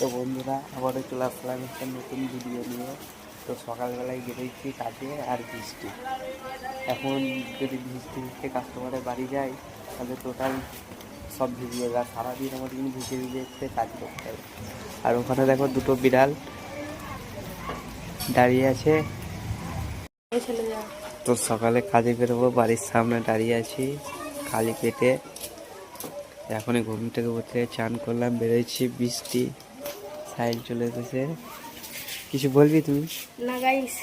তো বন্ধুরা আবারও চলে আসলাম একটা নতুন ভিডিও নিয়ে। তো সকালবেলায় বেরোচ্ছি কাজে আর বৃষ্টি। এখন যদি বৃষ্টি ভিজতে কাস্টমারের বাড়ি যাই তাহলে টোটাল সব ভিজে যাবে, আর সারাদিন আমাদের কিন্তু ভিজে ভিজে কাজ করতে হবে। আর ওখানে দেখো দুটো বিড়াল দাঁড়িয়ে আছে। তো সকালে কাজে বেরোবো, বাড়ির সামনে দাঁড়িয়ে আছি খালি পেটে। এখনই ঘুম থেকে উঠে চান করলাম, বেরোচ্ছি, বৃষ্টি সাইড চলে এসেছে। কিছু বলবি তুমি? না গাইস,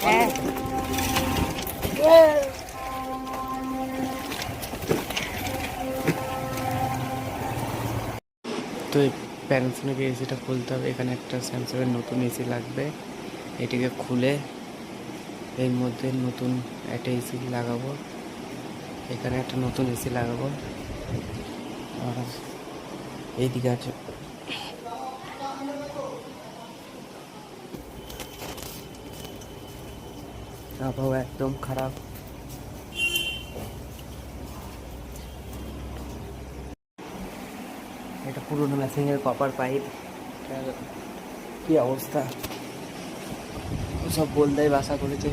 হ্যাঁ তো এই প্যানাসোনিকের এসিটা খুলতে হবে। এখানে একটা স্যামসাংয়ের নতুন এসি লাগবে, এটিকে খুলে এর মধ্যে নতুন একটা এসি লাগাবো। এখানে একটা নতুন এসি লাগাবো। আর এইদিকে আছে আবহাওয়া একদম খারাপ। এটা পুরোনো মেশিনের কপার পাইপ, কি অবস্থা, সব বলদাই বাসা করেছে।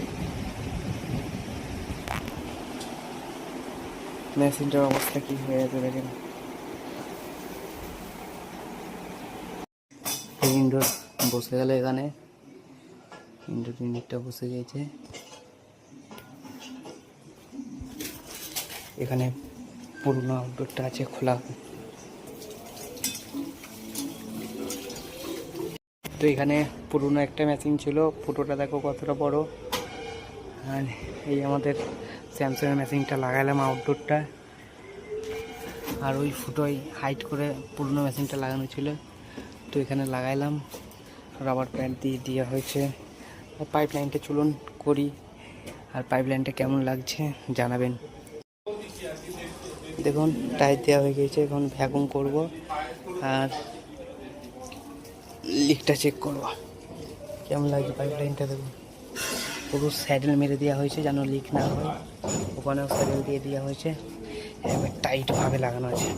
মেশিনটার অবস্থা কি হয়ে গেছে দেখেন। ইনডোর বসে গেল, এখানে ইনডোর ইউনিটটা বসে গেছে। এখানে পুরোনো আউটডোরটা আছে খোলা। তো এখানে পুরোনো একটা মেশিন ছিল, ফুটোটা দেখো কতটা বড়। আর এই আমাদের স্যামসাংয়ের মেশিনটা লাগালাম আউটডোরটা, আর ওই ফুটোয় হাইট করে পুরোনো মেশিনটা লাগানো ছিল। তো এখানে লাগাইলাম, রাবার প্যান্ট দিয়ে দেওয়া হয়েছে। আর পাইপ লাইনটা চলুন করি, আর পাইপ লাইনটা কেমন লাগছে জানাবেন। দেখুন টাইট দেওয়া হয়ে গেছে, এখন ভ্যাকুম করব আর লিকটা চেক করব কেমন লাগছে পাইপ লাইনটা। দেখুন পুরো স্যাডেল মেরে দেওয়া হয়েছে যেন লিক না হয়, ওখানেও স্যাডেল দিয়ে দেওয়া হয়েছে, টাইটভাবে লাগানো আছে।